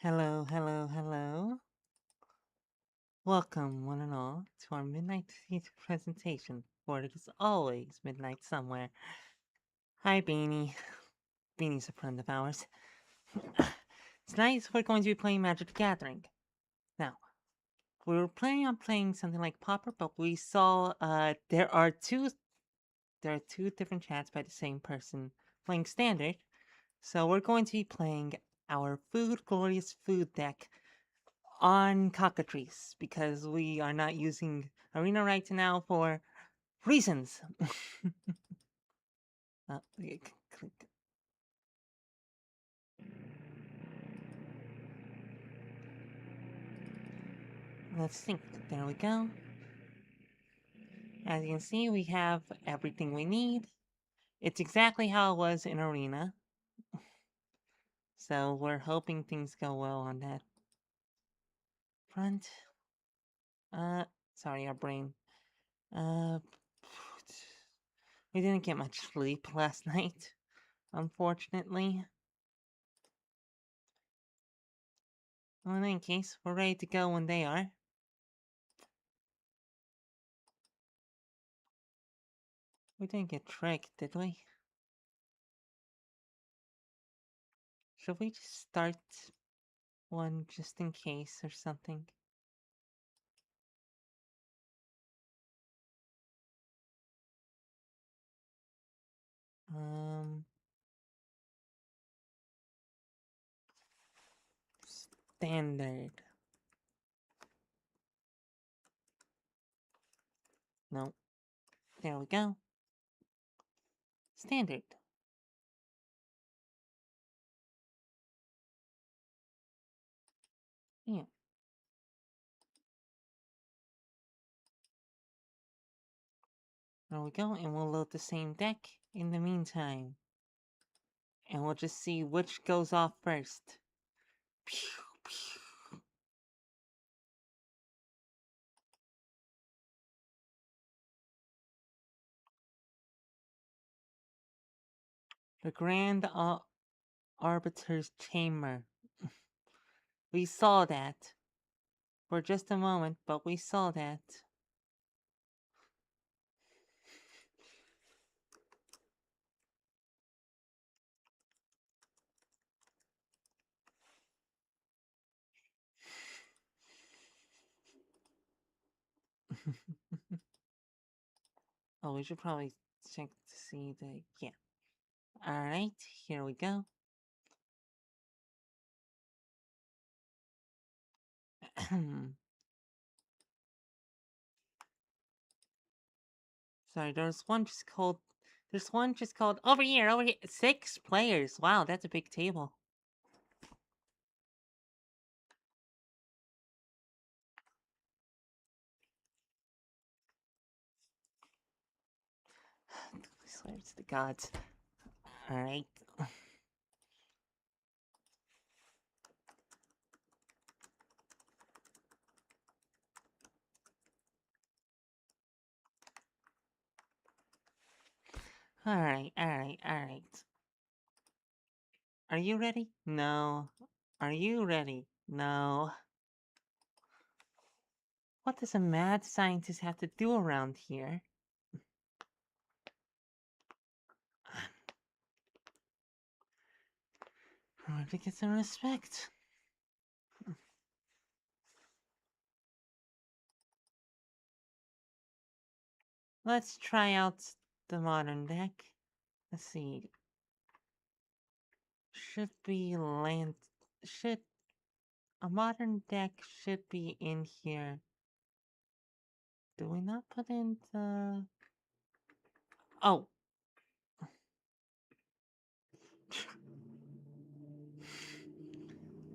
Hello, hello, hello. Welcome, one and all, to our Midnight Theater presentation, for it is always midnight somewhere. Hi, Beanie. Beanie's a friend of ours. Tonight, we're going to be playing Magic the Gathering. Now, we were planning on playing something like Popper, but we saw there are two different chats by the same person playing Standard. So we're going to be playing our Food Glorious Food deck on cockatrice because we are not using Arena right now for reasons. Click. Let's think. There we go. As you can see, we have everything we need. It's exactly how it was in Arena. So we're hoping things go well on that front. Uh, sorry, our brain. Uh, we didn't get much sleep last night, unfortunately. Well, in any case, we're ready to go when they are. We didn't get tricked, did we? Should we just start one just in case or something? Um, Standard. No. There we go. Standard. Yeah. There we go, and we'll load the same deck in the meantime. And we'll just see which goes off first. Pew, pew. The Grand Arbiter's Chamber. We saw that. For just a moment, but we saw that. Oh, we should probably check to see the... Yeah. Alright, here we go. Sorry, there's one just called... There's one just called... Over here, over here! 6 players! Wow, that's a big table. Swear it's the gods. Alright. Alright, alright, alright. Are you ready? No. Are you ready? No. What does a mad scientist have to do around here? I want to get some respect. Let's try out the modern deck. Let's see. Should be land... Should... A modern deck should be in here. Do we not put in the... Oh!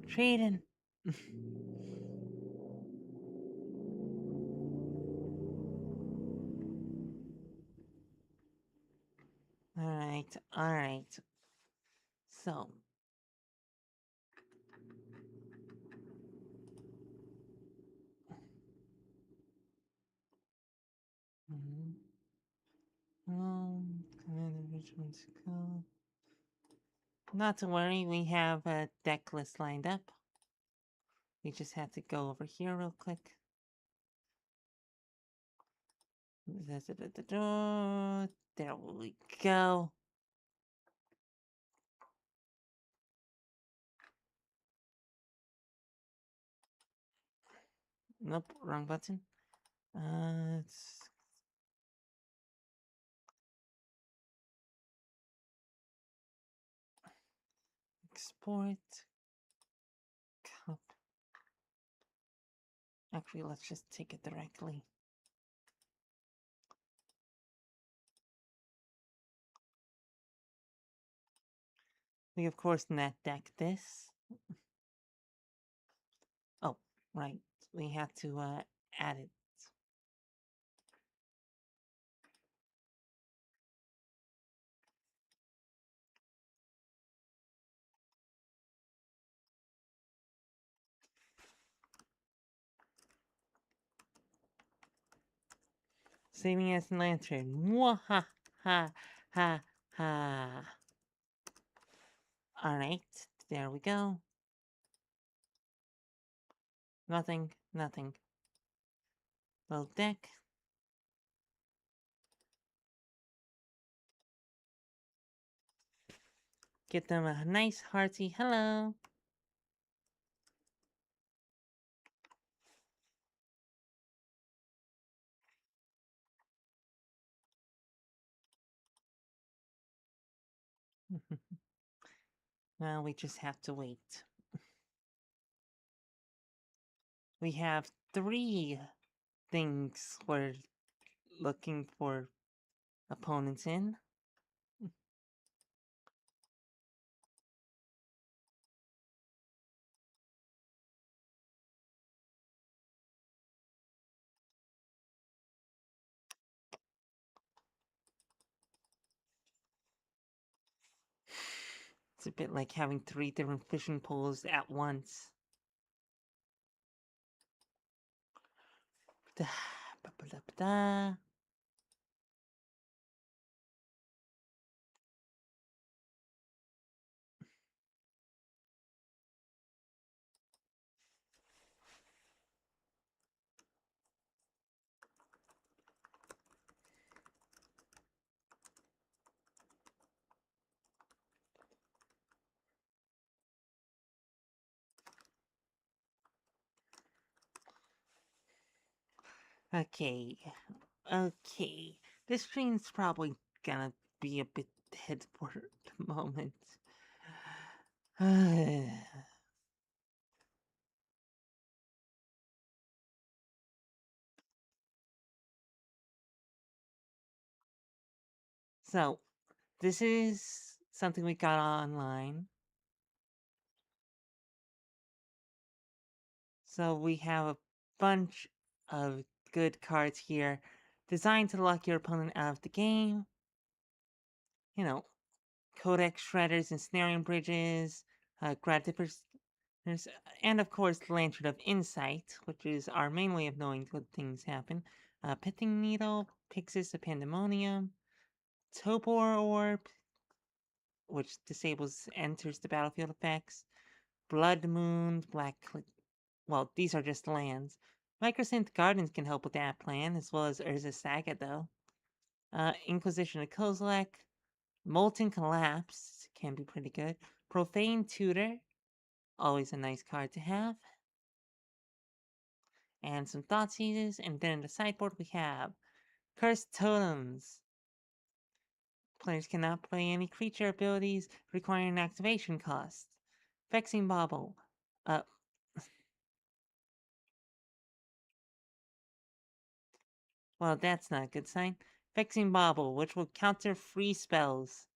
Trading! Alright, alright. So... Commander Richmond to go. Not to worry, we have a deck list lined up. We just have to go over here real quick. There we go. Nope, wrong button. Let's export. Actually, let's just take it directly. We, of course, net deck this. Oh, right. We have to add it. Saving as an lantern. Mwaha ha ha ha. Alright, there we go. Nothing, nothing. Little deck. Get them a nice hearty hello. Now we just have to wait. We have 3 things we're looking for opponents in. It's a bit like having 3 different fishing poles at once. Okay. Okay. This stream's probably gonna be a bit dead for the moment. So, this is something we got online. So we have a bunch of good cards here designed to lock your opponent out of the game. You know, Codex Shredders and Snaring Bridges, Grad Dippers, and of course Lantern of Insight, which is our main way of knowing what things happen. Pithing Needle, Pixis of Pandemonium, Topor Orb, which disables enters the battlefield effects, Blood Moon, well, these are just lands. Microsynth Gardens can help with that plan, as well as Urza Saga, though. Inquisition of Kozilek, Molten Collapse can be pretty good. Profane Tutor, always a nice card to have. And some Thoughtseizes, and then in the sideboard we have Cursed Totems. Players cannot play any creature abilities requiring an activation cost. Vexing Bauble. Well, that's not a good sign. Vexing Bauble, which will counter free spells.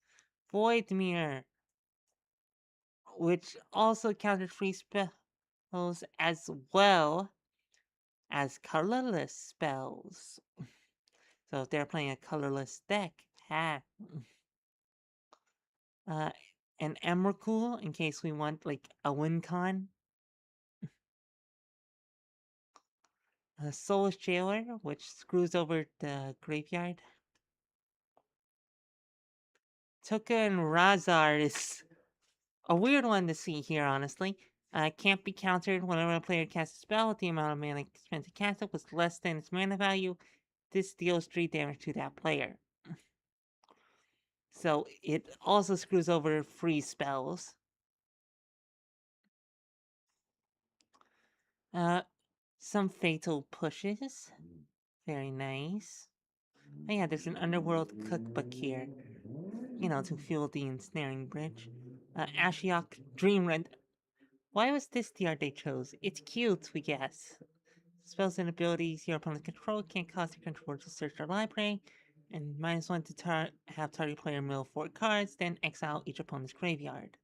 Void Mirror, which also counters free spells as well as colorless spells. So if they're playing a colorless deck, ha. Uh, an Emrakul, in case we want like a win con. A Soulless Jailer, which screws over the graveyard. Tuka and Razar is a weird one to see here, honestly. Can't be countered whenever a player casts a spell. The amount of mana spent to cast it was less than its mana value. This deals 3 damage to that player. So it also screws over free spells. Uh, some fatal pushes. Very nice. Oh yeah, there's an underworld cookbook here. You know, to fuel the ensnaring bridge. Ashiok Dreamrend. Why was this the art they chose? It's cute, we guess. Spells and abilities your opponent control can't cause your controller to search their library, and -1 to have target player mill 4 cards, then exile each opponent's graveyard.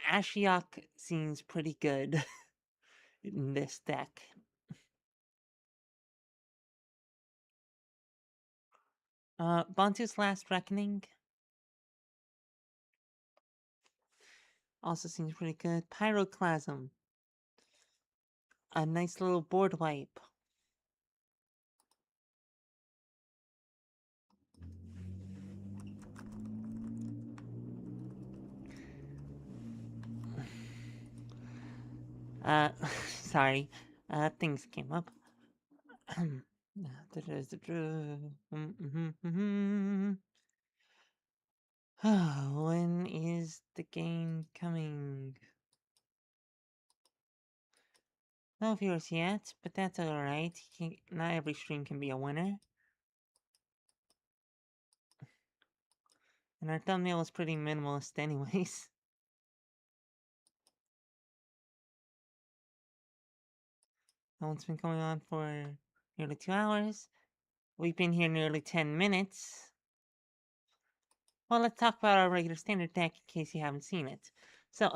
Ashiok seems pretty good in this deck. Bantu's Last Reckoning also seems pretty good. Pyroclasm, a nice little board wipe. Uh, sorry, things came up. When is the game coming? No viewers yet, but that's alright. Not every stream can be a winner. And our thumbnail is pretty minimalist anyways. That one's been going on for nearly 2 hours. We've been here nearly 10 minutes. Well, let's talk about our regular standard deck in case you haven't seen it. So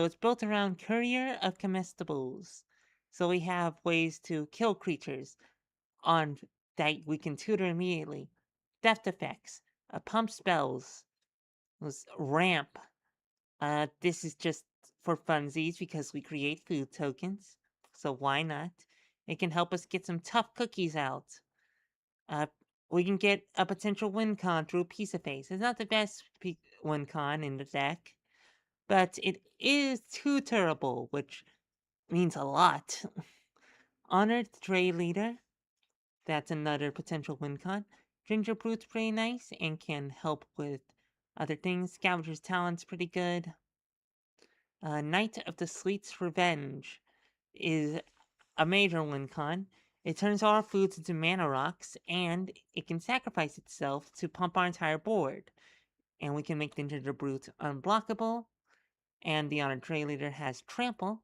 it's built around Courier of Comestibles. So we have ways to kill creatures on that we can tutor immediately. Deft effects, pump spells, ramp. This is just for funsies because we create food tokens. So why not? It can help us get some tough cookies out. Uh, we can get a potential win con through Piece of Face. It's not the best win con in the deck, but it is tutorable, which means a lot. Honored Stray Leader. That's another potential win con. Ginger Brute's pretty nice and can help with other things. Scavenger's Talent's pretty good. Knight of the Sleet's Revenge is a major win con. It turns all our foods into mana rocks, and it can sacrifice itself to pump our entire board. And we can make the Ginger Brute unblockable. And the Honored Trade Leader has Trample.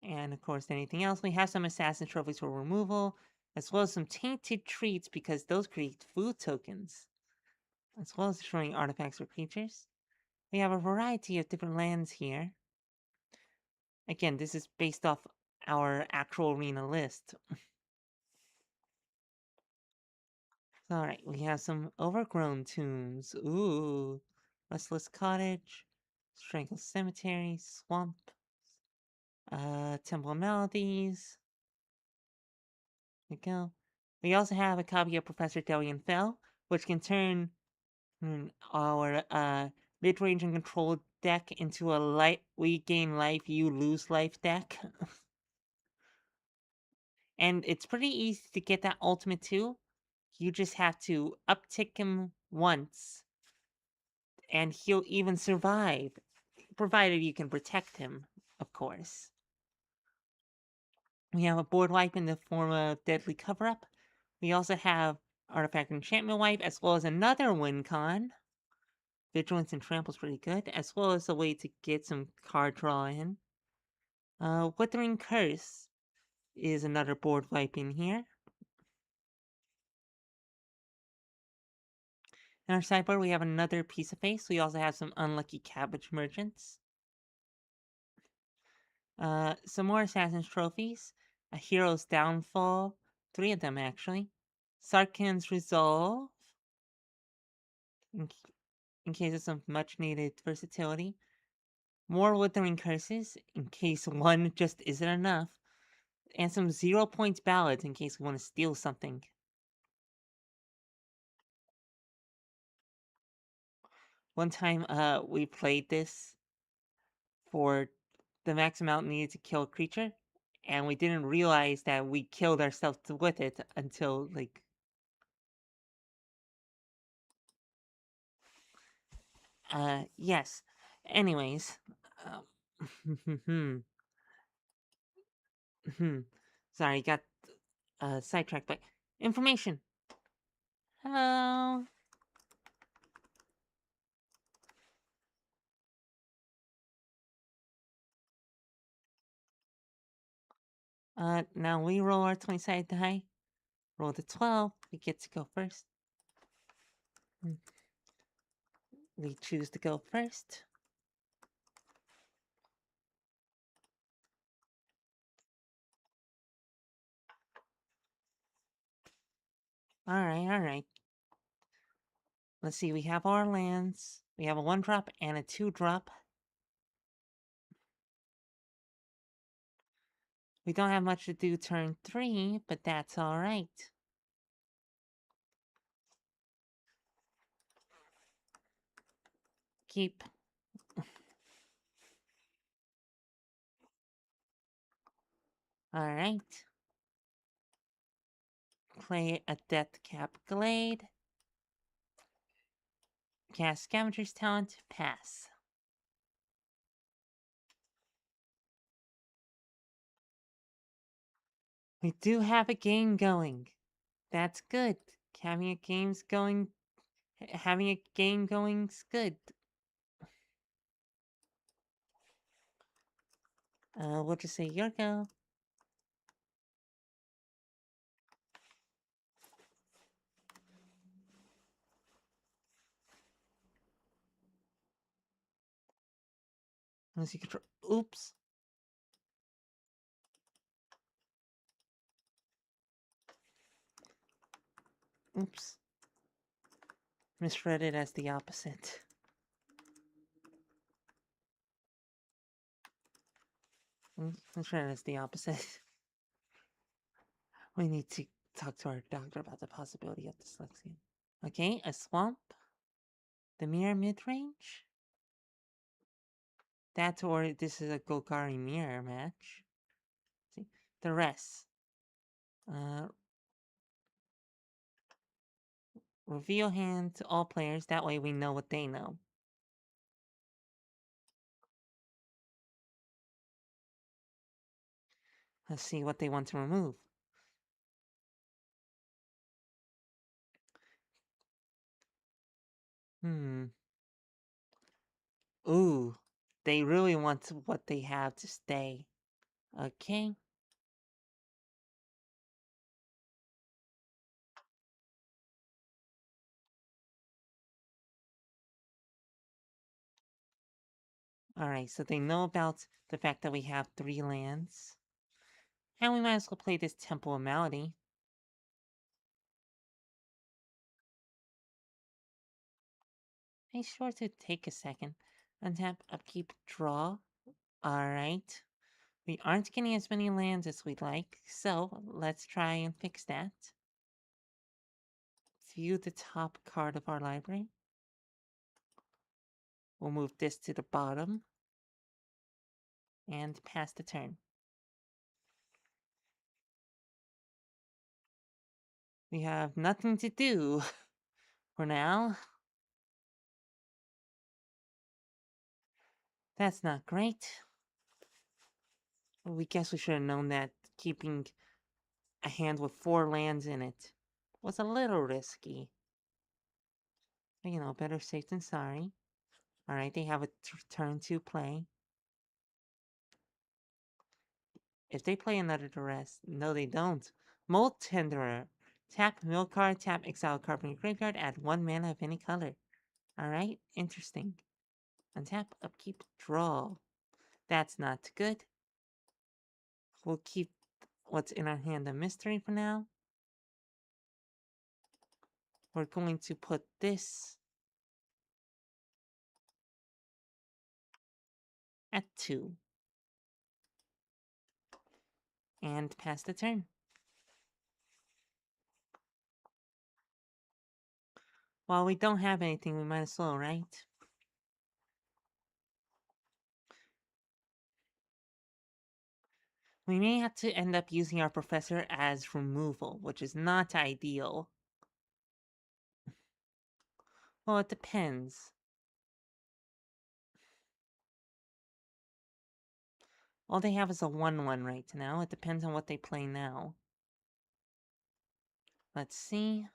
And of course, anything else. We have some Assassin Trophies for removal, as well as some Tainted Treats because those create food tokens, as well as destroying artifacts or creatures. We have a variety of different lands here. Again, this is based off our actual arena list. Alright, we have some overgrown tombs. Ooh. Restless Cottage, Strangled Cemetery, Swamp, Temple Melodies. There we go. We also have a copy of Professor Delian Fell, which can turn our mid-range and control deck into a we gain life, you lose life deck. And it's pretty easy to get that ultimate too. You just have to uptick him once, and he'll even survive, provided you can protect him, of course. We have a board wipe in the form of Deadly Cover-Up. We also have Artifact Enchantment Wipe, as well as another win con. Vigilance and Trample's pretty good, as well as a way to get some card draw in. Withering Curse is another board wipe in here. In our sideboard, we have another Piece of Face. We also have some Unlucky Cabbage Merchants. Some more Assassin's Trophies. A Hero's Downfall. 3 of them, actually. Sarkhan's Resolve. In case of some much-needed versatility. More Withering Curses, in case one just isn't enough. And some 0 points ballads, in case we want to steal something. One time, we played this for the max amount needed to kill a creature, and we didn't realize that we killed ourselves with it until, like... Yes. Anyways. Um, Sorry, got sidetracked by information. Hello. Now we roll our 20-sided die. Roll the 12. We get to go first. We choose to go first. Alright. Let's see, we have our lands. We have a 1-drop and a 2-drop. We don't have much to do turn 3, but that's alright. Keep. Alright. Play a Deathcap Glade. Cast Scavenger's Talent. Pass. We do have a game going. That's good. Having a game going's good. We'll just say your go. Unless you control. Oops. Oops. Misread it as the opposite. Misread it as the opposite. We need to talk to our doctor about the possibility of dyslexia. Okay, a swamp. The mirror mid-range. That's or this is a Golgari mirror match. See? The rest. Reveal hand to all players. That way we know what they know. Let's see what they want to remove. Ooh, they really want what they have to stay. Okay. Alright, so they know about the fact that we have 3 lands. And we might as well play this Temple of Malady. Be sure to take a second. Untap, upkeep, draw. Alright. We aren't getting as many lands as we'd like, so let's try and fix that. View the top card of our library. We'll move this to the bottom. And pass the turn. We have nothing to do for now. That's not great. We guess we should have known that keeping a hand with 4 lands in it was a little risky. But, you know, better safe than sorry. Alright, they have a turn to play. If they play another duress, no they don't. Mold Tenderer. Tap mill card, tap exile card from your graveyard, add 1 mana of any color. Alright, interesting. Untap, upkeep, draw. That's not good. We'll keep what's in our hand a mystery for now. We're going to put this at 2. And pass the turn. While we don't have anything, we might as well, right? We may have to end up using our professor as removal, which is not ideal. Well, it depends. All they have is a 1-1 right now. It depends on what they play now. Let's see.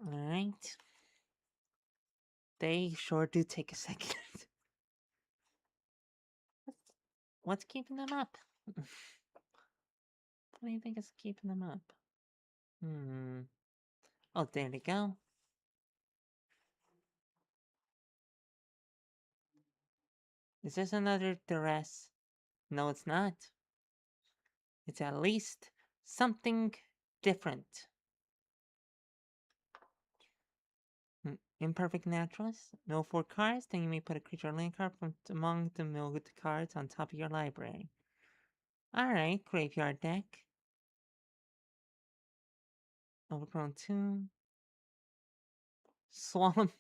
Alright. They sure do take a second. What's keeping them up? What do you think is keeping them up? Oh, there they go. Is this another duress? No, it's not. It's at least something different. Imperfect naturalist. No 4 cards. Then you may put a creature or land card from among the milled cards on top of your library. Alright, graveyard deck. Overgrown tomb. Swallow.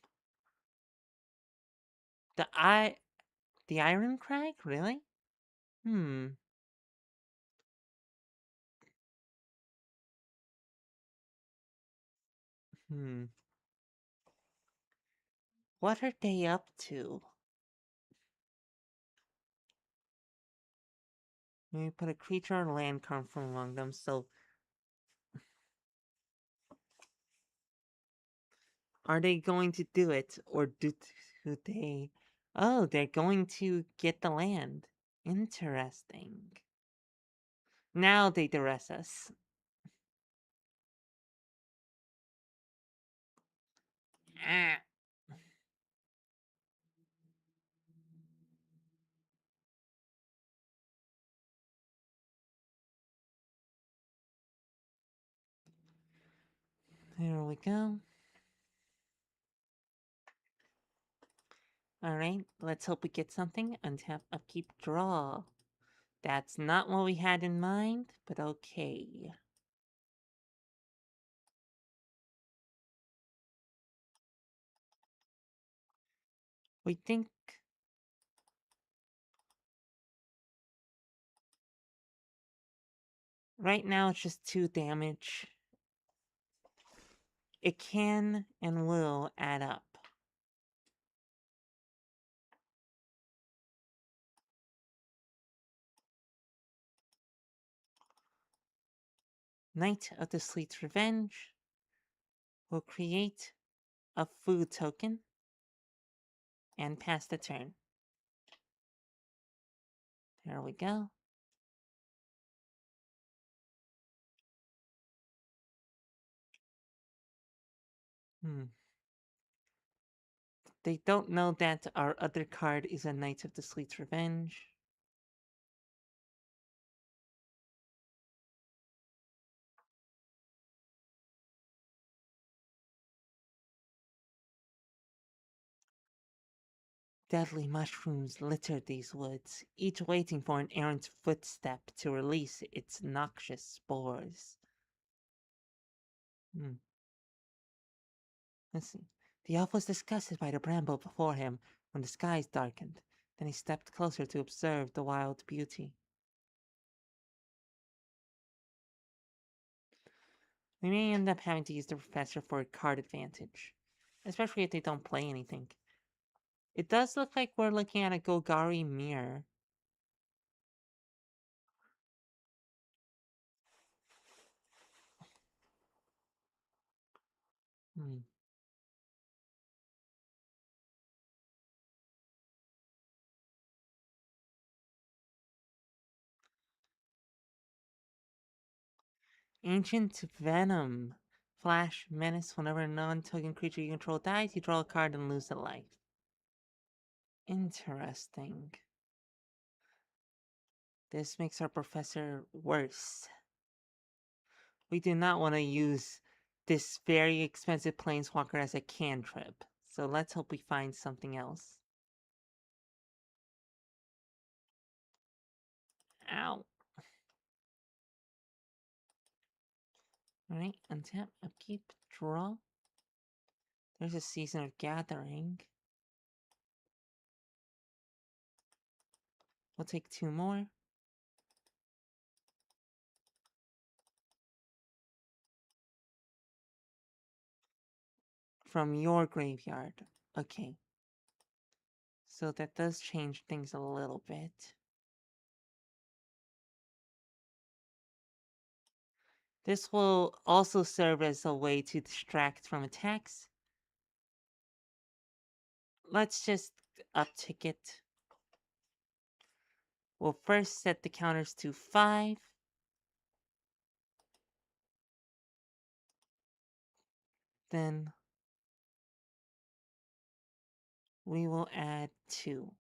The the Iron Crag? Really? Hmm. Hmm. What are they up to? Maybe put a creature or land card from among them, so... Are they going to do it, or do they... Oh, they're going to get the land. Interesting. Now they duress us. Ah. There we go. Alright, let's hope we get something. Untap, upkeep, draw. That's not what we had in mind, but okay. We think... Right now it's just 2 damage. It can and will add up. Knight of the Sleet's Revenge will create a food token and pass the turn. There we go. They don't know that our other card is a Knight of the Sleet's Revenge. Deadly mushrooms litter these woods, each waiting for an errant footstep to release its noxious spores. Let's see. The elf was disgusted by the bramble before him when the skies darkened. Then he stepped closer to observe the wild beauty. We may end up having to use the professor for a card advantage, especially if they don't play anything. It does look like we're looking at a Golgari mirror. Ancient Venom. Flash, menace. Whenever a non-token creature you control dies, you draw a card and lose a life. Interesting. This makes our professor worse. We do not want to use this very expensive planeswalker as a cantrip. So let's hope we find something else. Ow. Alright, untap, upkeep, draw. There's a season of gathering. We'll take 2 more. From your graveyard. Okay. So that does change things a little bit. This will also serve as a way to distract from attacks. Let's just uptick it. We'll first set the counters to 5. Then we will add 2.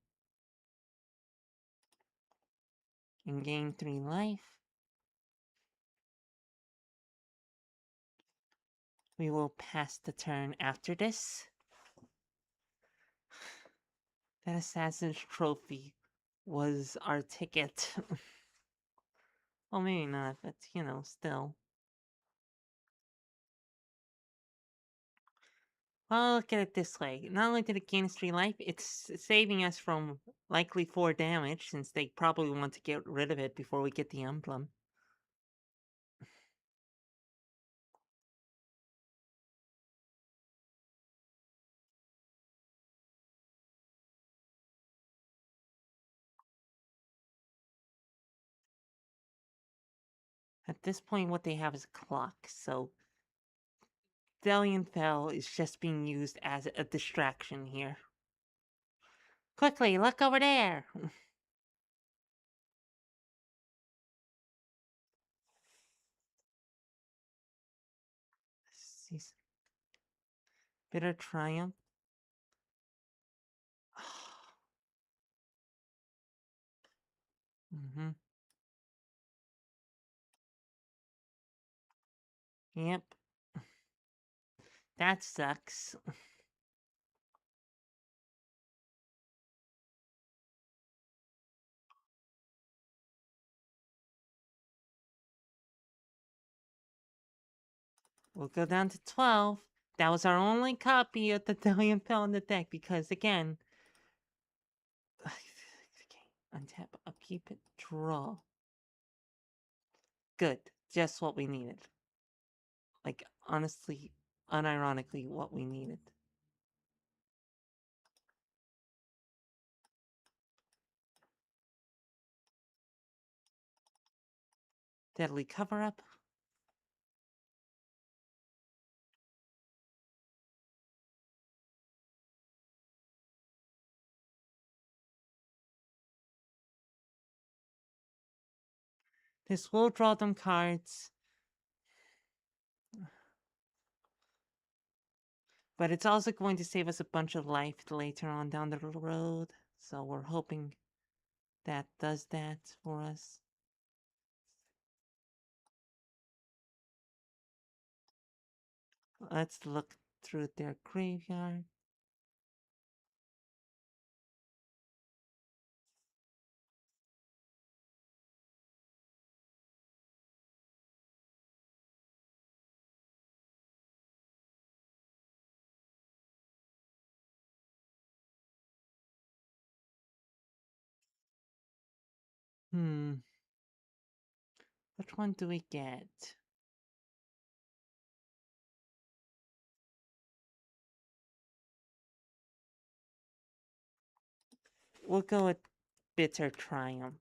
And gain 3 life. We will pass the turn after this. That Assassin's Trophy was our ticket. Well, maybe not, but you know, still. Well, look at it this way. Not only did it gain us 3 life, it's saving us from likely 4 damage, since they probably want to get rid of it before we get the emblem. At this point, what they have is a clock, so Delian Fell is just being used as a distraction here. Quickly, look over there! Bitter Triumph. Mm-hmm. Yep. That sucks. We'll go down to 12. That was our only copy of the Delian Fell in the deck because, again... Okay, untap, upkeep it, draw. Good. Just what we needed. Like, honestly, unironically, what we needed. Deadly Cover-Up. This will draw them cards. But it's also going to save us a bunch of life later on down the road. So we're hoping that does that for us. Let's look through their graveyard. Which one do we get? We'll go with Bitter Triumph.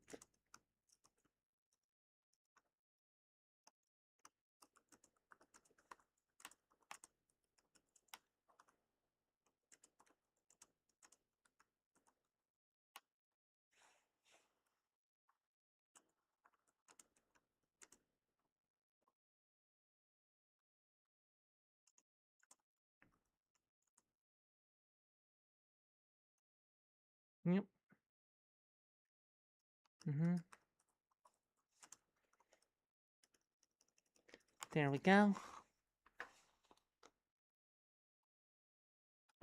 Yep. There we go.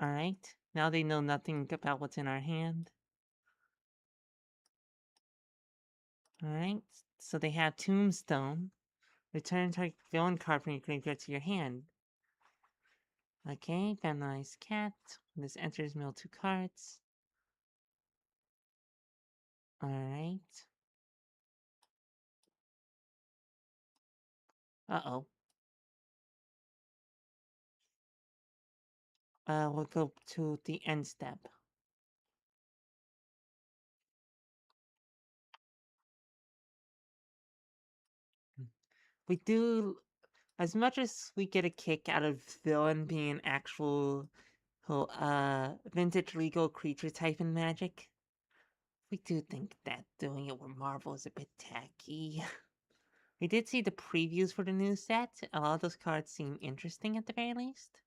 Alright. Now they know nothing about what's in our hand. Alright. So they have Tombstone, Return target villain card from your graveyard to your hand. Okay, Vandalized Cat. This enters mill 2 cards. Alright. Uh-oh. We'll go to the end step. We do, as much as we get a kick out of villain being an actual vintage legal creature type in Magic, we do think that doing it with Marvel is a bit tacky. We did see the previews for the new set. A lot of those cards seem interesting at the very least.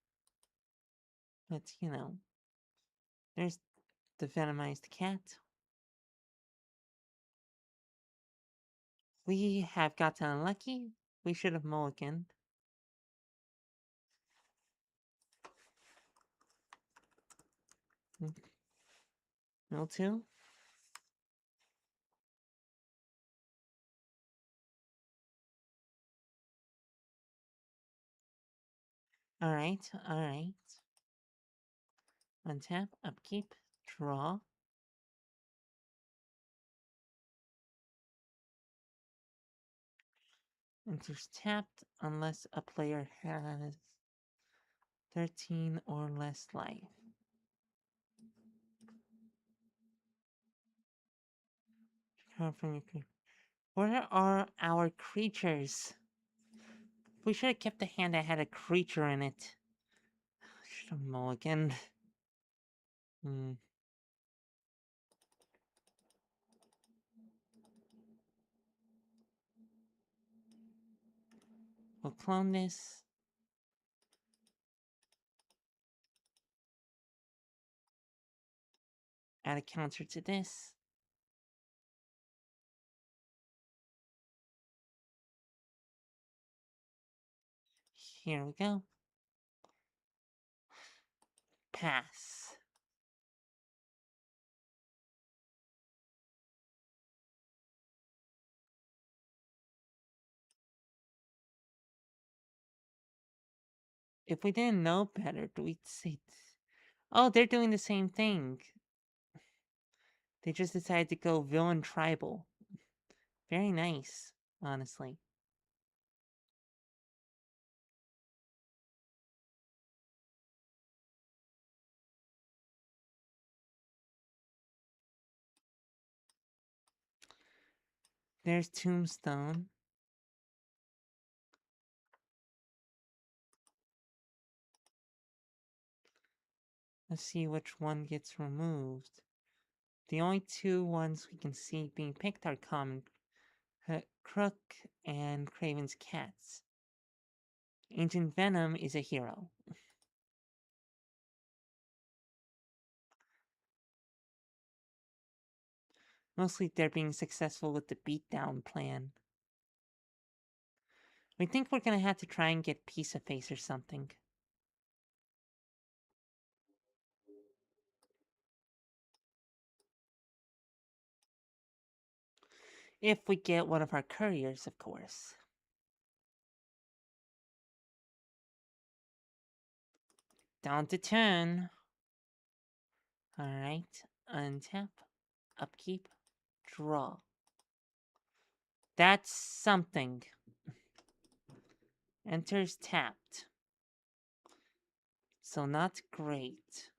But, you know, there's the Venomized Cat. We have gotten unlucky. We should have mulliganed. No two. Alright, alright. Untap, upkeep, draw. Enters tapped unless a player has 13 or less life. Where are our creatures? We should have kept the hand that had a creature in it. Should have mulliganed. We'll clone this. Add a counter to this. Here we go. Pass. If we didn't know better, we'd say, oh, they're doing the same thing. They just decided to go villain tribal. Very nice, honestly. There's Tombstone. Let's see which one gets removed. The only two ones we can see being picked are Common Crook and Craven's Cats. Ancient Venom is a hero. Mostly they're being successful with the beatdown plan. We think we're gonna have to try and get Piece of Face or something. If we get one of our couriers, of course. Down to 10. Alright, untap, upkeep, draw. That's something. Enters tapped. So not great.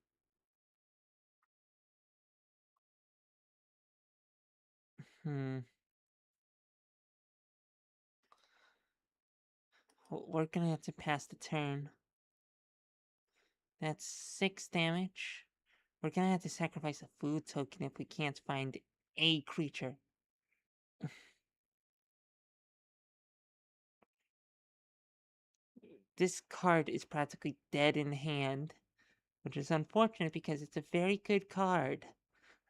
We're gonna have to pass the turn. That's 6 damage. We're gonna have to sacrifice a food token if we can't find a creature. This card is practically dead in hand, which is unfortunate because it's a very good card,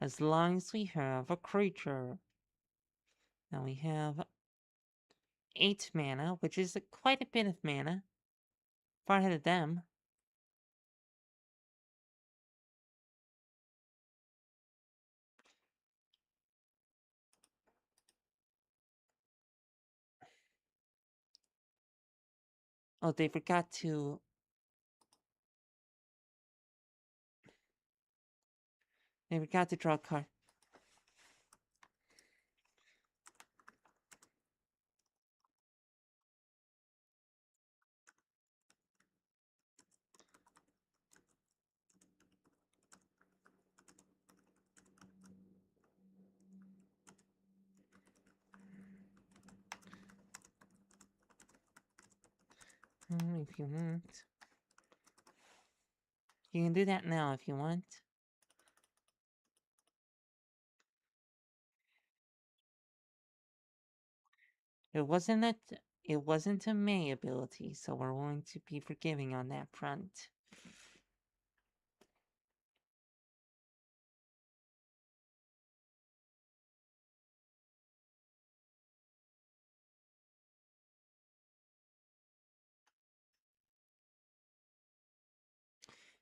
as long as we have a creature. Now we have 8 mana, which is quite a bit of mana. Far ahead of them. Oh, they forgot to. They forgot to draw a card. If you want. You can do that now if you want. It wasn't a it wasn't a May ability, so we're willing to be forgiving on that front.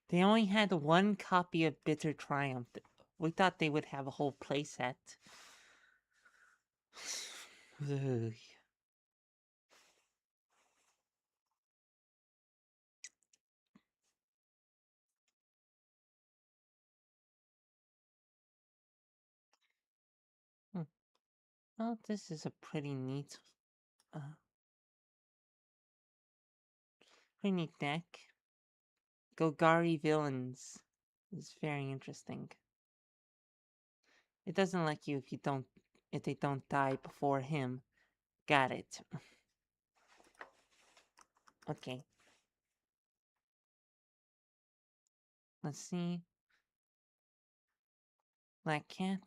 They only had one copy of Bitter Triumph. We thought they would have a whole playset. Ugh. Hmm. Well, this is a uh, pretty neat deck. Gogari Villains is very interesting. It doesn't like you if they don't die before him. Got it. Okay. Let's see. Black Cat.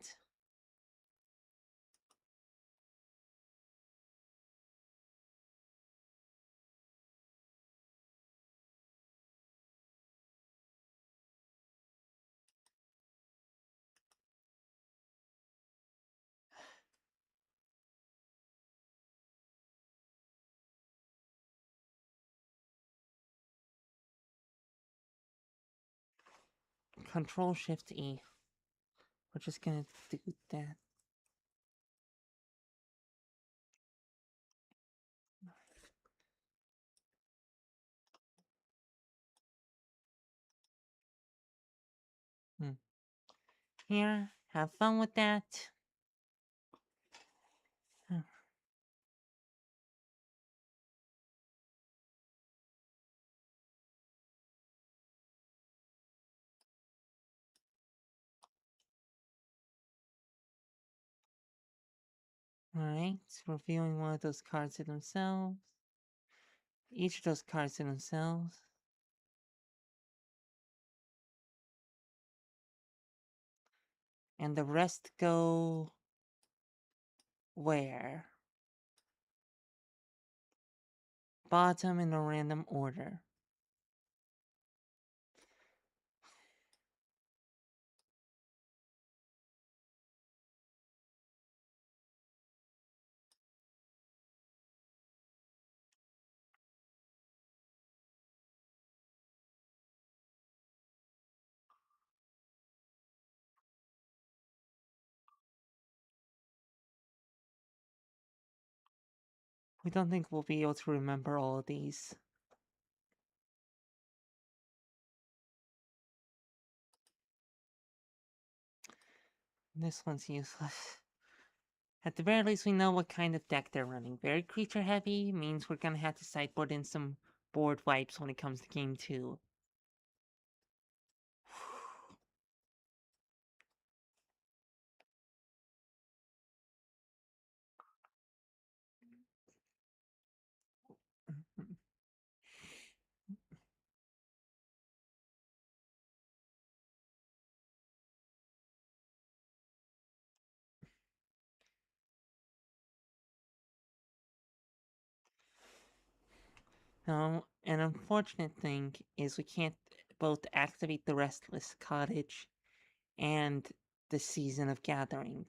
Control Shift E. We're just gonna do that. Hmm. Here, have fun with that. Alright, revealing one of those cards to themselves. Each of those cards to themselves. And the rest go where? Bottom in a random order. We don't think we'll be able to remember all of these. This one's useless. At the very least, we know what kind of deck they're running. Very creature heavy means we're gonna have to sideboard in some board wipes when it comes to game 2. Now, an unfortunate thing is we can't both activate the Restless Cottage and the Season of Gathering.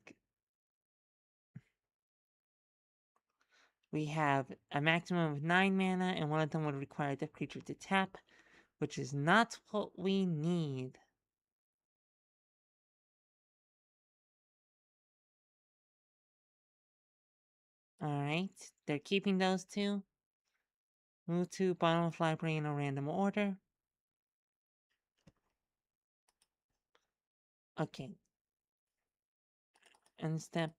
We have a maximum of 9 mana, and one of them would require the creature to tap, which is not what we need. Alright, they're keeping those two. Move to bottom of library in a random order. Okay. And step.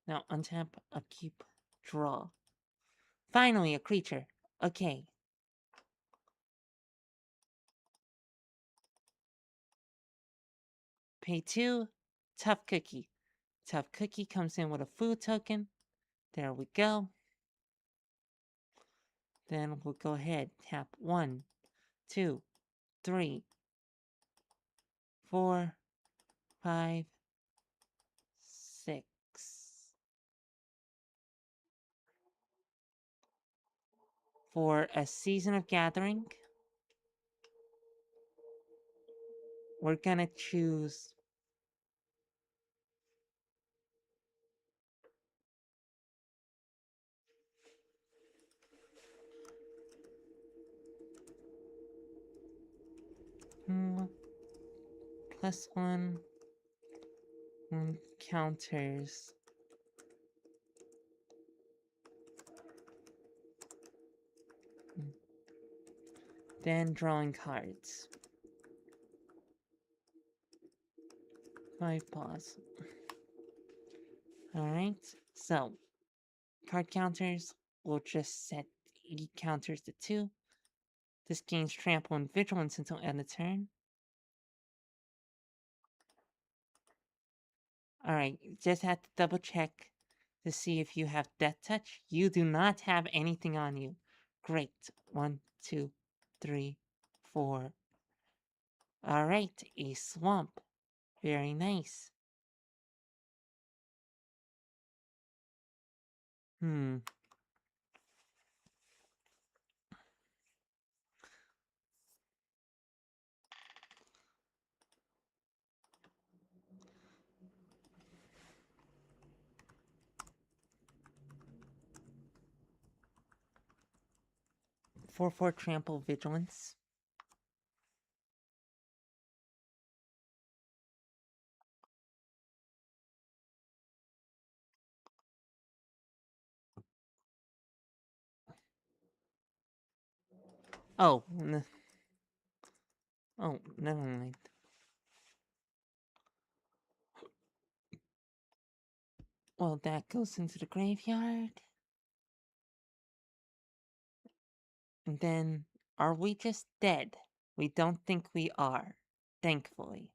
Now untap, upkeep, draw. Finally, a creature. Okay. Pay 2. Tough Cookie. Tough Cookie comes in with a food token. There we go. Then we'll go ahead. Tap 1, 2, 3, 4, 5, 6. For a Season of Gathering, we're gonna choose +1 counters. Then drawing cards. 5 pause. Alright, so card counters, we'll just set E counters to 2. This gains trample and vigilance until end of turn. Alright, just have to double check to see if you have Death Touch. You do not have anything on you. Great. 1, 2, 3, 4. Alright, a swamp. Very nice. Hmm. For trample vigilance. Oh, oh, never mind. Well, that goes into the graveyard. And then, are we just dead? We don't think we are, thankfully.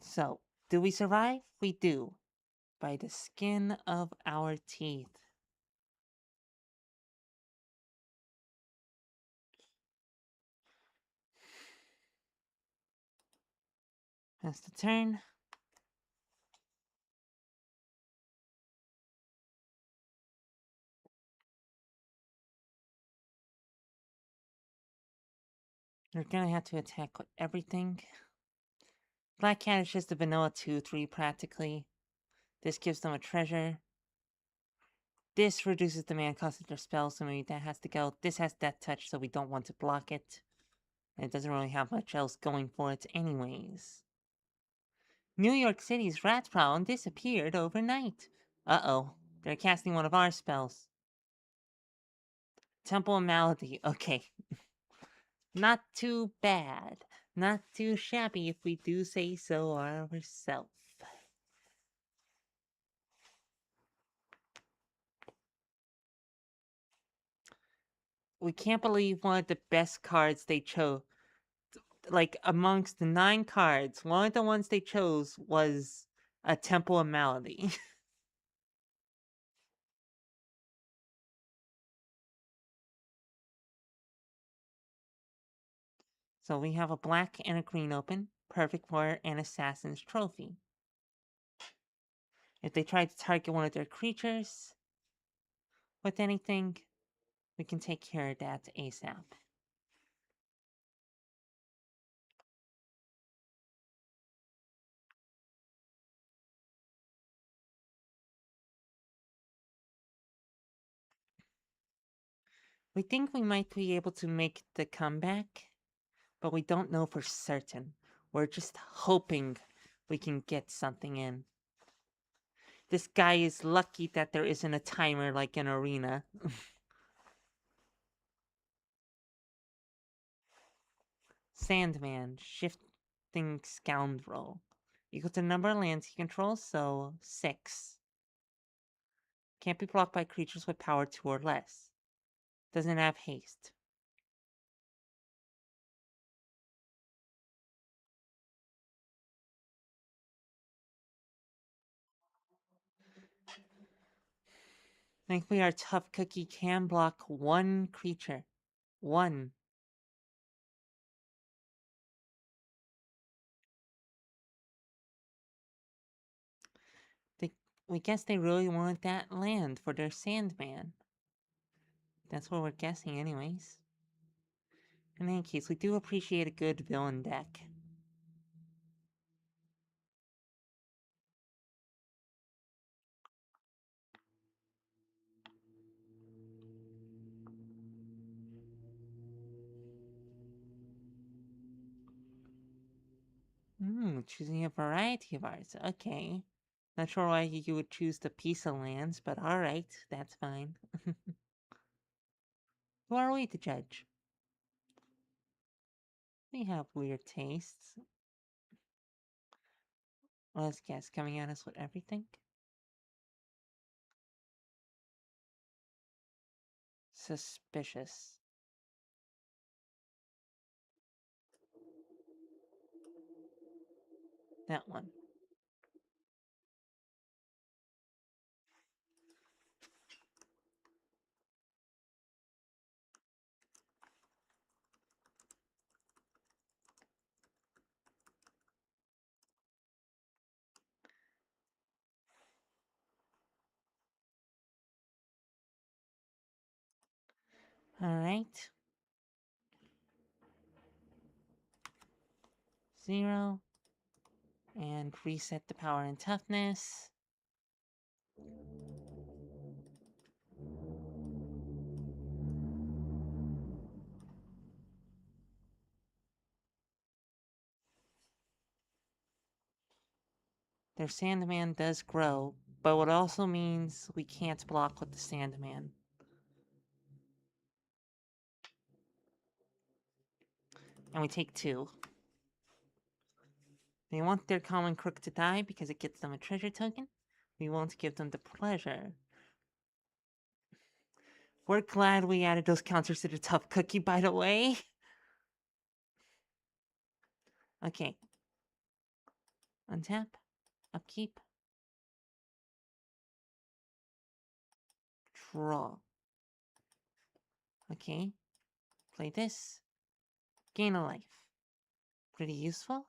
So, do we survive? We do. By the skin of our teeth. That's the turn. You're gonna have to attack with everything. Black Cat is just a vanilla 2-3 practically. This gives them a treasure. This reduces the mana cost of their spells, so maybe that has to go. This has Death Touch, so we don't want to block it. And it doesn't really have much else going for it anyways. New York City's rat problem disappeared overnight. Uh-oh. They're casting one of our spells. Temple of Malady. Okay. Not too bad. Not too shabby if we do say so ourselves. We can't believe one of the best cards they chose. Like, amongst the 9 cards, one of the ones they chose was a Temple of Malady. So we have a black and a green open, perfect for an Assassin's Trophy. If they try to target one of their creatures with anything, we can take care of that ASAP. We think we might be able to make the comeback, but we don't know for certain. We're just hoping we can get something in. This guy is lucky that there isn't a timer like an arena. Sandman, shifting scoundrel. Equal to the number of lands he controls, so 6. Can't be blocked by creatures with power 2 or less. Doesn't have haste. Thankfully, our tough cookie can block 1 creature. 1. They, we guess they really want that land for their Sandman. That's what we're guessing, anyways. In any case, we do appreciate a good villain deck. Choosing a variety of arts. Okay. Not sure why you would choose the piece of lands, but alright, that's fine. Who are we to judge? We have weird tastes. Let's guess, coming at us with everything? Suspicious. That one. Alright. 0. And reset the power and toughness. Their Sandman does grow, but what also means we can't block with the Sandman. And we take 2. They want their common crook to die because it gets them a treasure token. We won't give them the pleasure. We're glad we added those counters to the tough cookie, by the way. Okay. Untap. Upkeep. Draw. Okay. Play this. Gain a life. Pretty useful.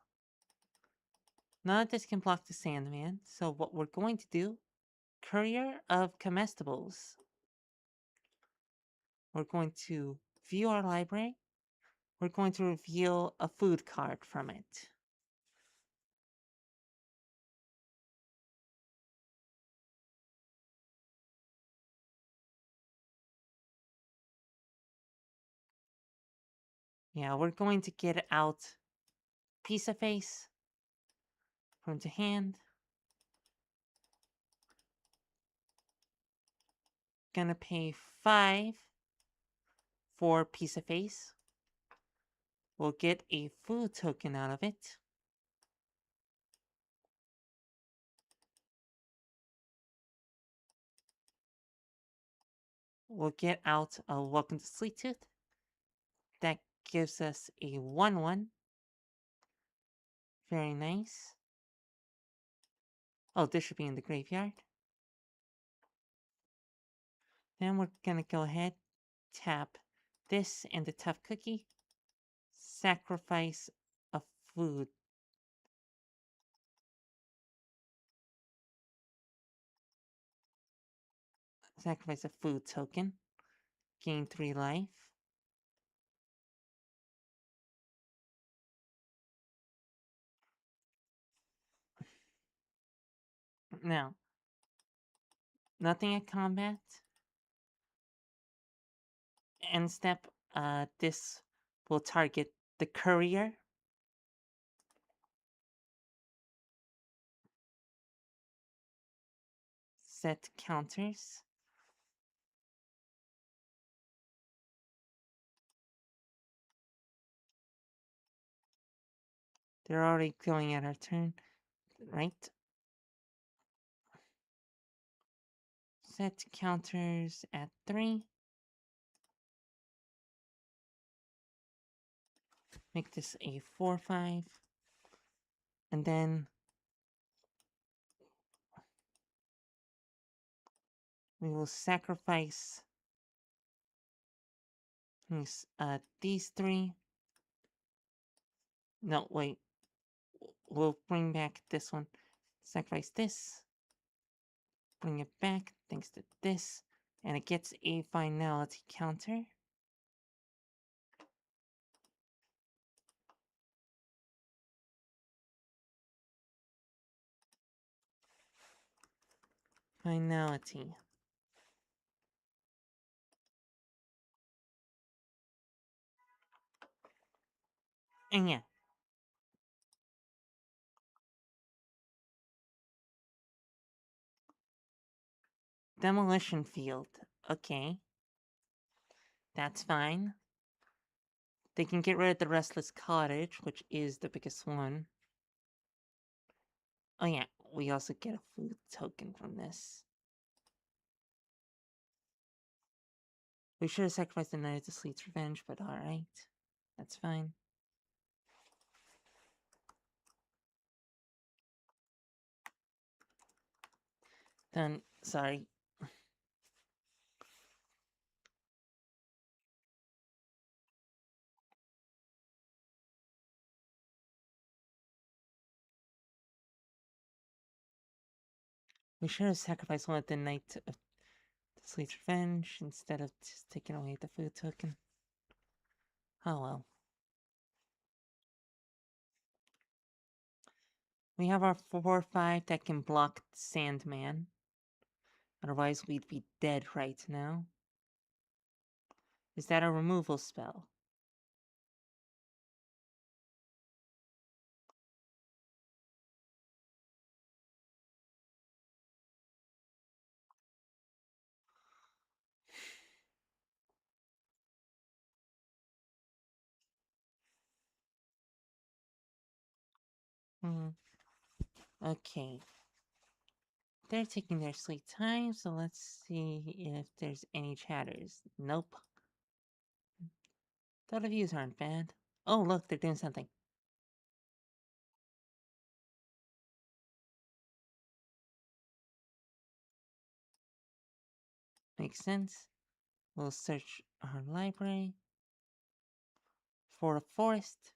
None of this can block the Sandman, so what we're going to do, Courier of Comestibles. We're going to view our library. We're going to reveal a food card from it. Yeah, we're going to get out Piece of Face, put into hand. Gonna pay 5 for Piece of Face. We'll get a food token out of it. We'll get out a Welcome to Sweet Tooth. That gives us a 1/1. Very nice. Oh, this should be in the graveyard. Then we're gonna go ahead, tap this and the tough cookie. Sacrifice a food. Sacrifice a food token. Gain 3 life. Now, nothing at combat. End step, this will target the courier. Set counters. They're already going at our turn, right? Set counters at 3. Make this a 4/5. And then we will sacrifice these 3. No, wait. We'll bring back this one. Sacrifice this. Bring it back thanks to this. And it gets a finality counter. Finality. And yeah. Demolition field. Okay. That's fine. They can get rid of the restless cottage, which is the biggest one. Oh yeah, we also get a food token from this. We should have sacrificed the Night of the Sleet's Revenge, but alright. That's fine. Done. Sorry. We should have sacrificed one of the Night of the Sleet's Revenge instead of just taking away the food token. Oh well. We have our 4/5 that can block Sandman. Otherwise, we'd be dead right now. Is that a removal spell? Hmm. Okay. They're taking their sweet time, so let's see if there's any chatters. Nope. Thought the views aren't bad. Oh, look, they're doing something. Makes sense. We'll search our library. For a forest,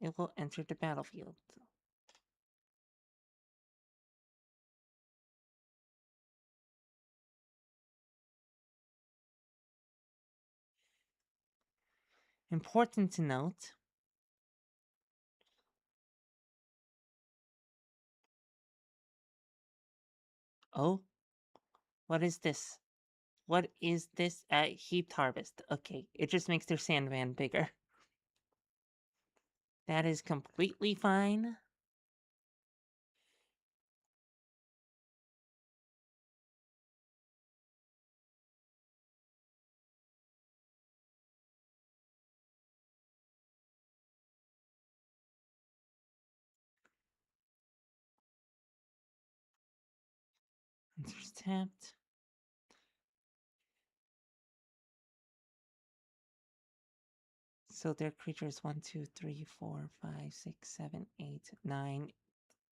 it will enter the battlefield. Important to note. Oh, what is this? What is this? Heaped harvest. Okay, it just makes their sandman bigger. That is completely fine. Enters tapped. So their creatures 1, 2, 3, 4, 5, 6, 7, 8, 9,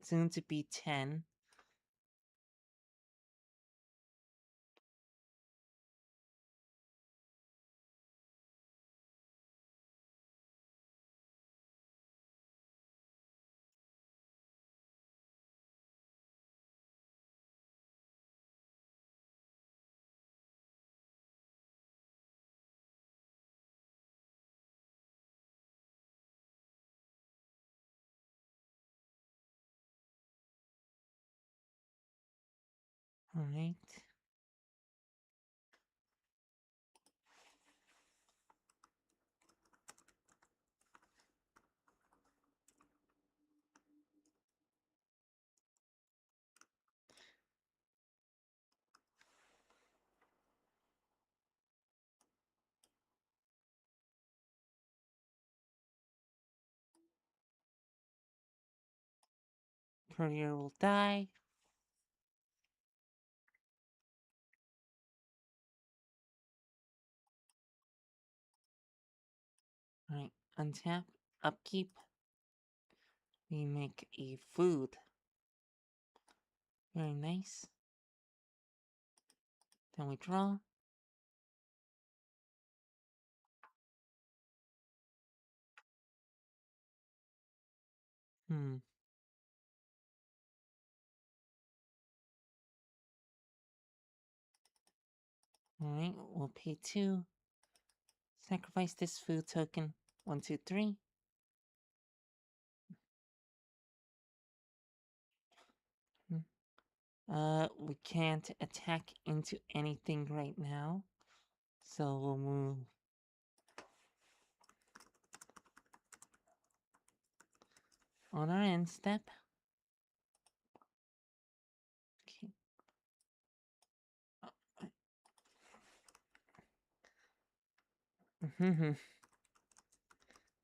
soon to be 10. Alright. Courier will die. Alright, untap, upkeep. We make a food. Very nice. Then we draw. Hmm. Alright, we'll pay 2. Sacrifice this food token. 1, 2, 3. We can't attack into anything right now. So we'll move on our end step. Okay.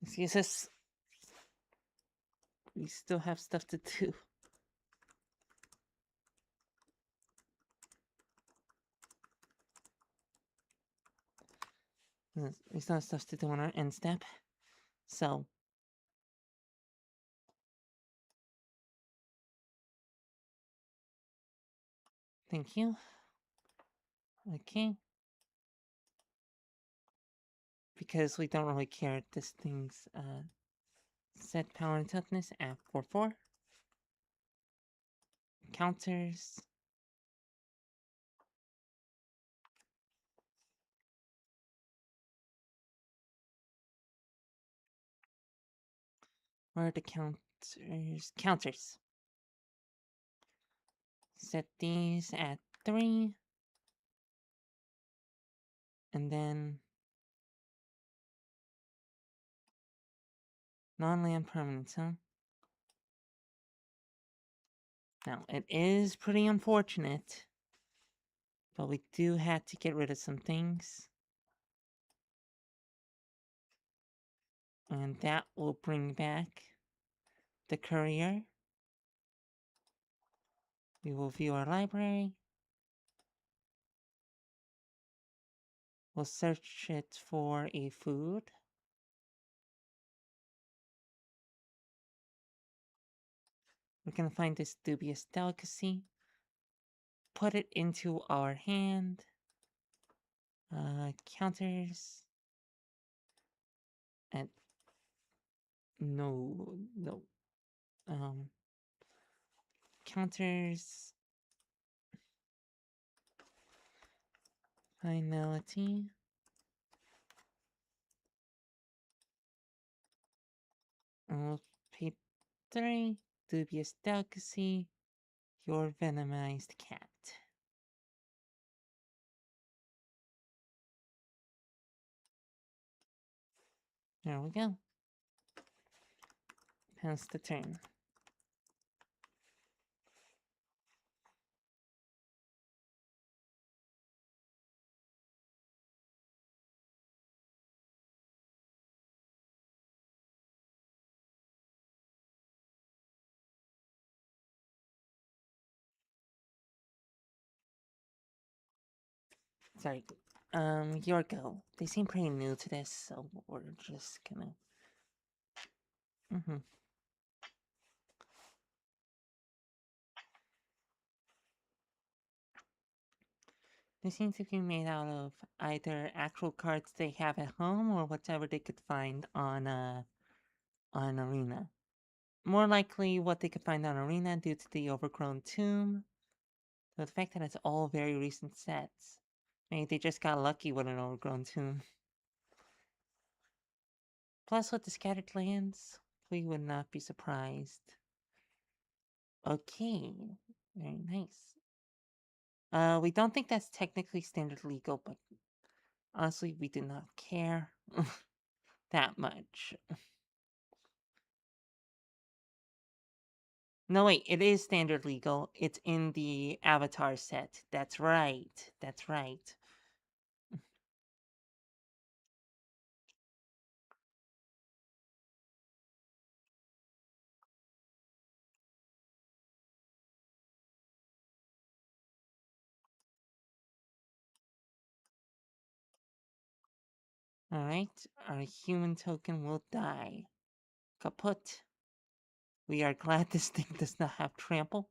Excuse us. We still have stuff to do. We still have stuff to do on our end step. So. Thank you. Okay. Because we don't really care, this thing's set power and toughness at 4/4. Counters. Where are the counters? Counters. Set these at 3. And then non-land permanents, huh? Now, it is pretty unfortunate, but we do have to get rid of some things. And that will bring back the courier. We will view our library. We'll search it for a food. We're gonna find this dubious delicacy. Put it into our hand. Counters. And no. Counters. Finality. Pay 3. Dubious delicacy. Your venomized cat. There we go. Pass the turn. Sorry. Your go. They seem pretty new to this, so we're just gonna. They seem to be made out of either actual cards they have at home or whatever they could find on Arena. More likely what they could find on Arena due to the overgrown tomb. So the fact that it's all very recent sets. Maybe they just got lucky with an overgrown tomb. Plus with the scattered lands, we would not be surprised. Okay, very nice. We don't think that's technically standard legal, but honestly, we do not care that much. No, wait, it is standard legal. It's in the Avatar set. That's right. That's right. Alright, our human token will die. Kaput. We are glad this thing does not have trample.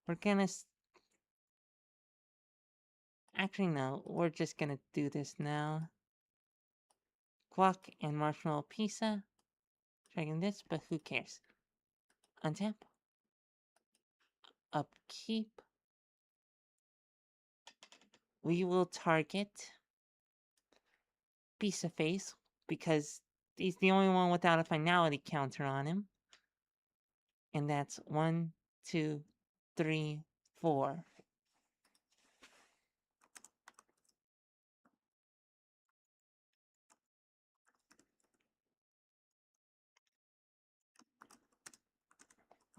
We're gonna. Actually, no, we're just gonna do this now. Guac and marshmallow pizza. Trying this, but who cares? Untap. Upkeep. We will target Pizza Face because he's the only one without a finality counter on him. And that's 1, 2, 3, 4.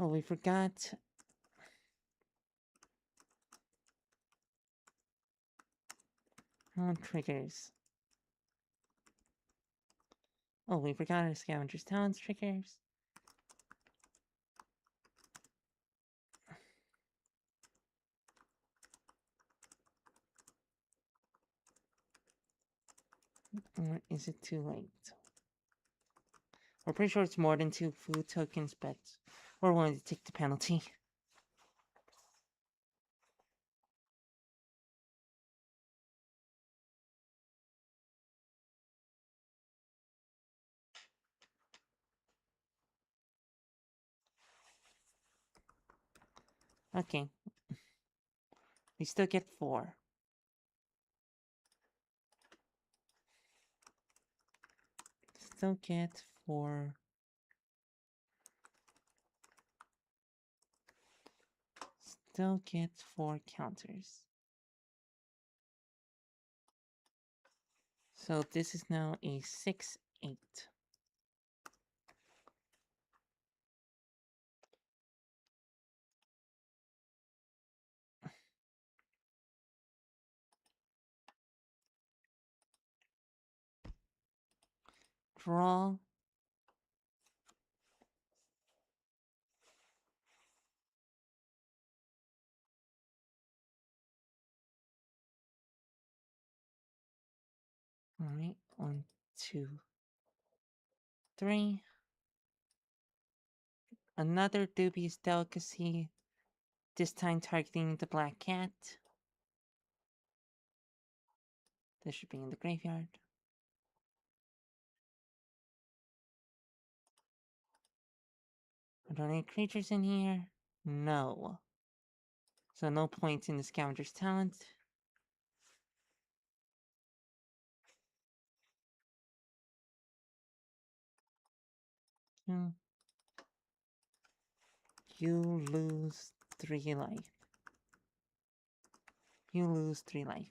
Oh, we forgot. Triggers. Oh, we forgot our Scavenger's Talents triggers. Or is it too late? We're pretty sure it's more than 2 food tokens, but we're willing to take the penalty. Okay. We still get 4. Still get 4. Still get 4 counters. So this is now a 6-8. Draw. Alright, 1, 2, 3. Another dubious delicacy, this time targeting the black cat. This should be in the graveyard. Are there any creatures in here? No. So no points in the Scavenger's Talent. Hmm. You lose 3 life. You lose 3 life.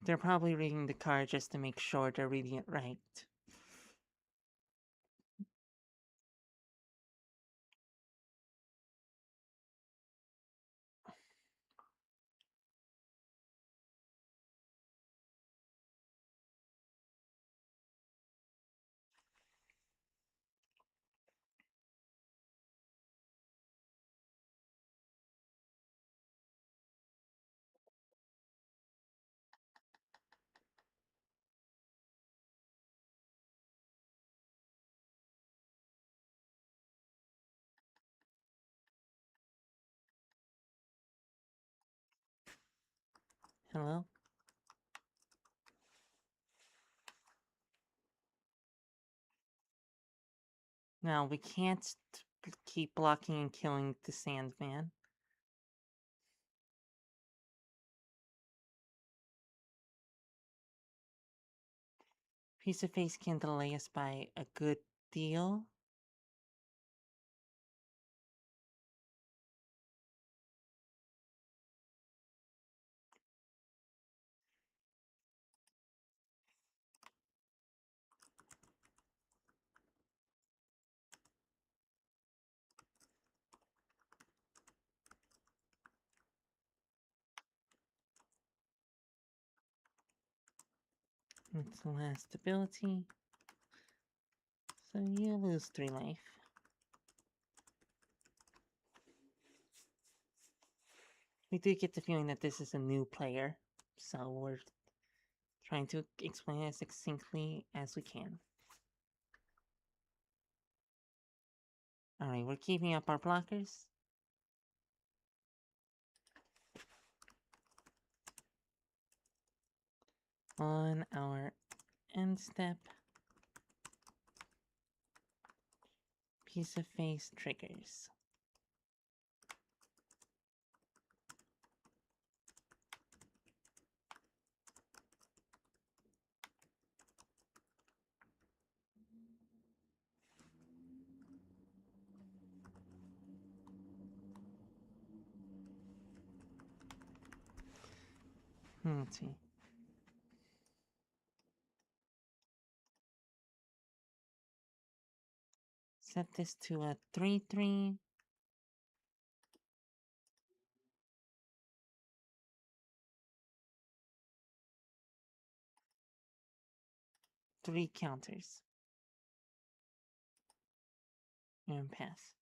They're probably reading the card just to make sure they're reading it right. Hello? Now, we can't keep blocking and killing the Sandman. Piece of Face can delay us by a good deal. It's the last ability. So you lose 3 life. We do get the feeling that this is a new player, so we're trying to explain as succinctly as we can. Alright, we're keeping up our blockers. On our end step, piece of face triggers. Let's see. Set this to a 3/3. Three counters. And pass.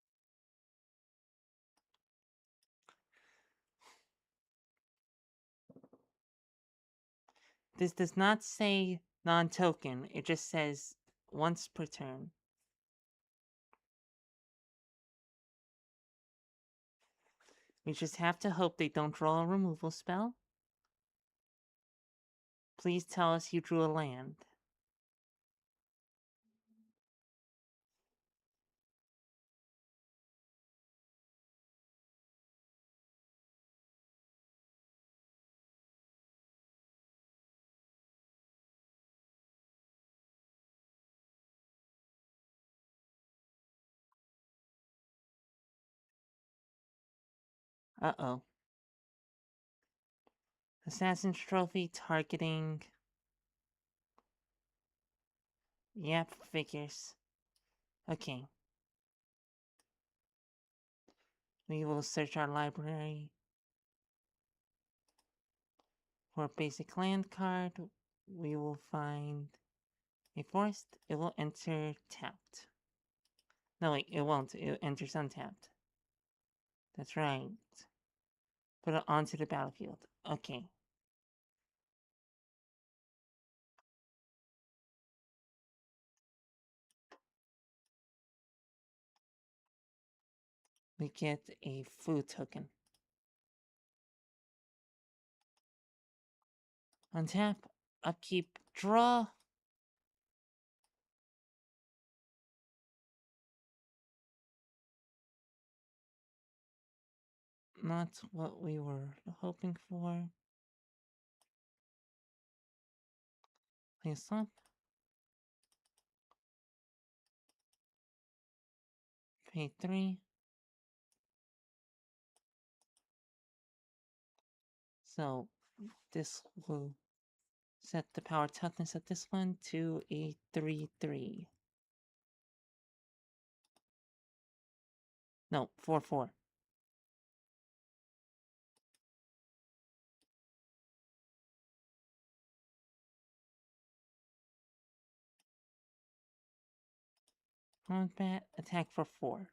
This does not say non-token. It just says once per turn. We just have to hope they don't draw a removal spell. Please tell us you drew a land. Uh-oh. Assassin's Trophy targeting... Yep, figures. Okay. We will search our library for a basic land card. We will find a forest. It will enter tapped. No, wait, it won't. It enters untapped. That's right. Put it onto the battlefield. Okay. We get a food token. Untap, upkeep, draw. Not what we were hoping for. Play a swamp. Pay 3. So this will set the power toughness of this one to a 3/3. No, 4/4. Combat, attack for 4.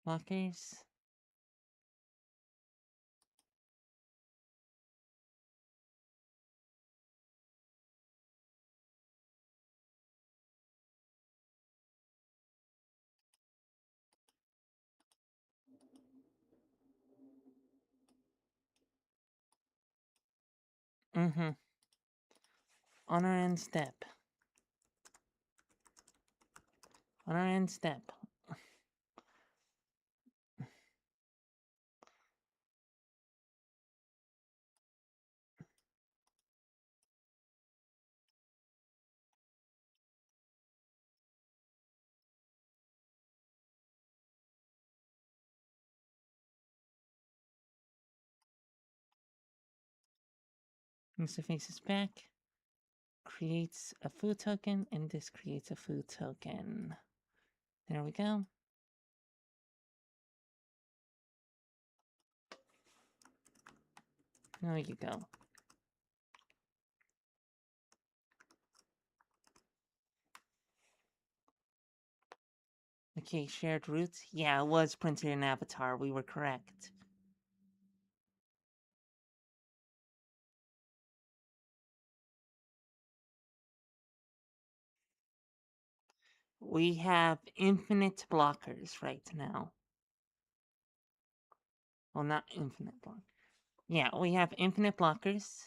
Blockers. Mm-hmm. On our end step. On our end step. Moves the faces back. Creates a food token, and this creates a food token. There we go. There you go. Okay, shared roots. Yeah, it was printed in Avatar. We were correct. We have infinite blockers right now. Well, not infinite block. Yeah, we have infinite blockers.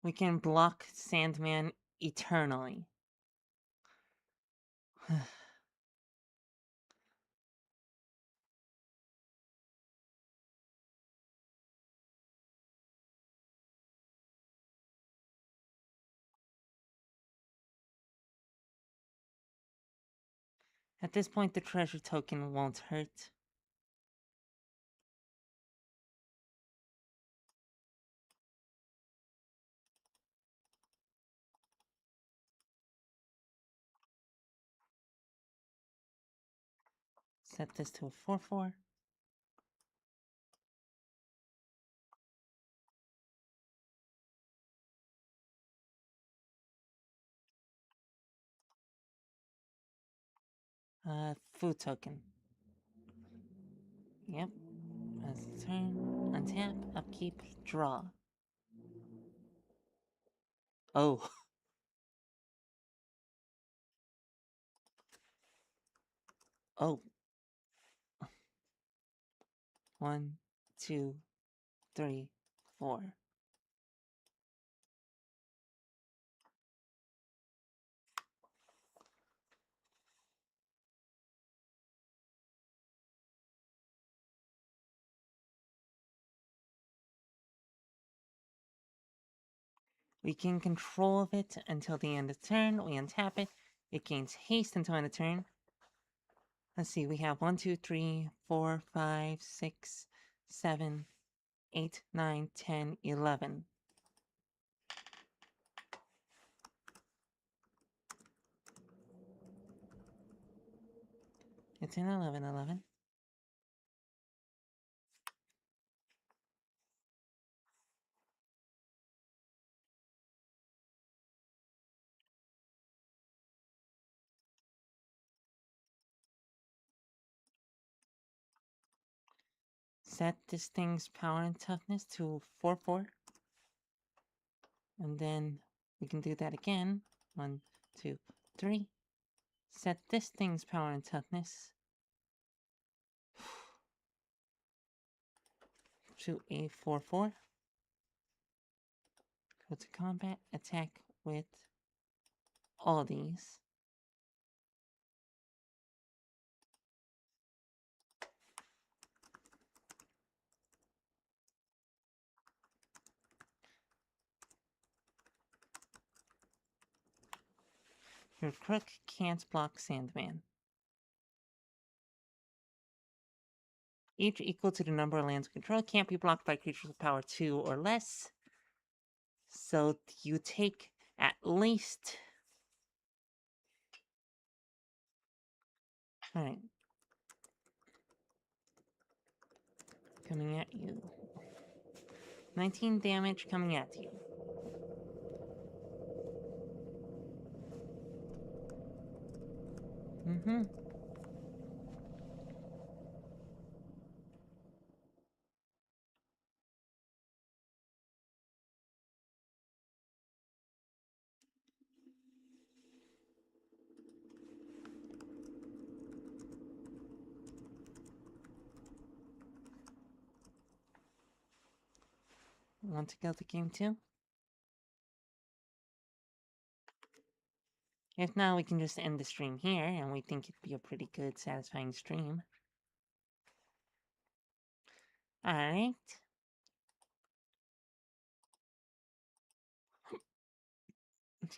We can block Sandman eternally. At this point, the treasure token won't hurt. Set this to a 4/4. Food token. Yep. As a turn, untap, upkeep, draw. Oh. Oh. 1, 2, 3, 4. We gain control of it until the end of turn. We untap it. It gains haste until end of turn. Let's see, we have 1, 2, 3, 4, 5, 6, 7, 8, 9, 10, 11. It's an 11, 11. Set this thing's power and toughness to 4/4. And then we can do that again. 1, 2, 3. Set this thing's power and toughness to a 4/4. Go to combat, attack with all these. Your crook can't block Sandman. Each equal to the number of lands you control can't be blocked by creatures with power 2 or less. So you take at least... Alright. Coming at you. 19 damage coming at you. Mm-hmm. Want to go to game 2? If not, we can just end the stream here, and we think it'd be a pretty good, satisfying stream. Alright.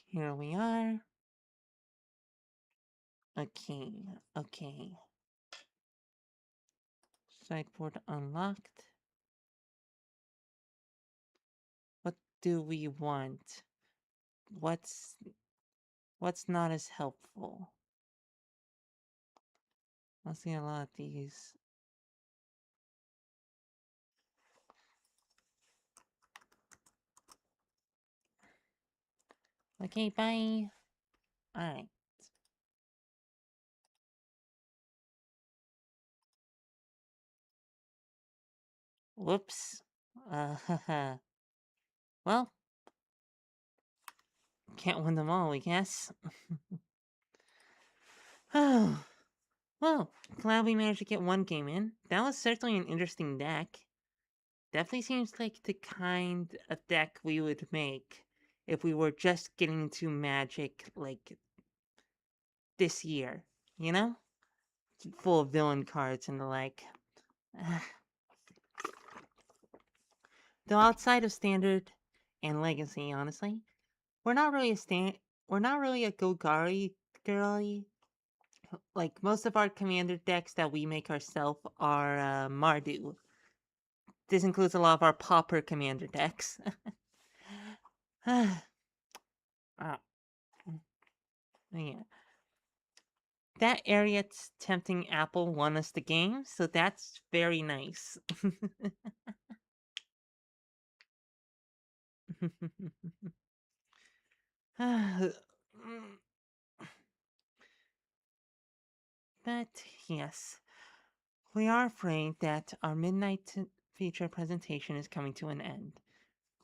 Here we are. Okay, okay. Sideboard unlocked. What do we want? what's not as helpful? I see a lot of these. Okay, bye. Alright. Whoops. Well, can't win them all, I guess. Oh, well, glad we managed to get one game in. That was certainly an interesting deck. Definitely seems like the kind of deck we would make if we were just getting into Magic, like, this year, you know? Full of villain cards and the like. Though outside of Standard and Legacy, honestly, we're not really we're not really a Golgari girly. Like, most of our commander decks that we make ourselves are Mardu. This includes a lot of our Pauper commander decks. Ah, yeah. That Ariet's tempting apple won us the game, so that's very nice. But yes, we are afraid that our midnight feature presentation is coming to an end.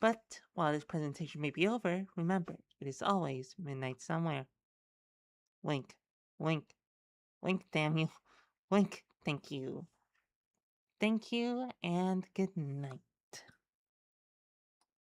But while this presentation may be over, remember, it is always midnight somewhere. Wink, wink, wink, damn you. Wink, thank you. Thank you, and good night.